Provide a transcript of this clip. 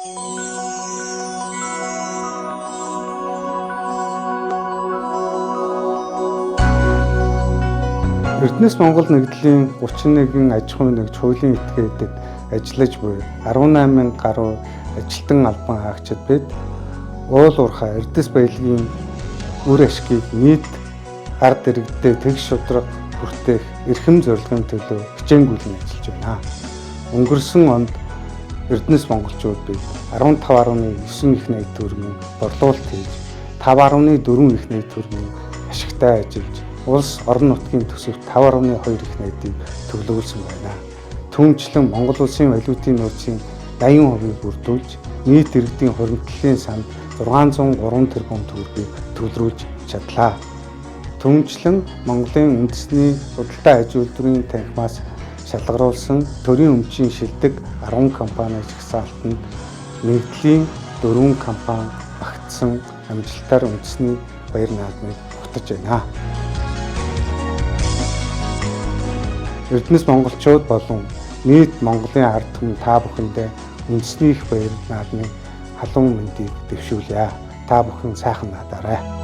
Эрдэнэс Монгол нэгдлийн 31 аж ахуйн нэгж хуулийн этгээдэд ажиллаж буй 18,000 гаруй ажилтан албан хаагчид бид уул уурхай эрдэс баялагын үр ашгийг нийт ард иргэдэд тэгш шударга бүртээх эрхэм зорилгын төлөө хичээнгүйлэн ажиллаж байна. Өнгөрсөн онд Эрдэнэс монголчууд бид 15.9 их найт төгрөгийн борлуулалт хийж 5.4 их найт төгрөгийн ашигтай ажиллаж улс орон нутгийн төсөвт 5.2 их найдыг төлөвлөсөн байна. Түүнчлэн Монгол улсын валютын нөөцийн 80%-ийг бүрдүүлж нийт иргэдийн хоригдлын санд 603 тэрбум төгрөгийг төлрүүлж чадлаа. Түүнчлэн Монголын үндэсний худалдаа аж үйлдвэрийн танхимаас шалгаруулсан төрийн өмчийн шилдэг 10 компани жагсаалтанд нэгдлийн 4 компани багтсан амжилтаар үндэсний баяр наадмыг тогтож байна. Эрдэнэс монголчууд болон нийт Монголын ард түмэн та бүхэндээ үндэсний их баяр наадмын халуун мэндийг дэвшүүлье. Та бүхэн сайхан надаарай.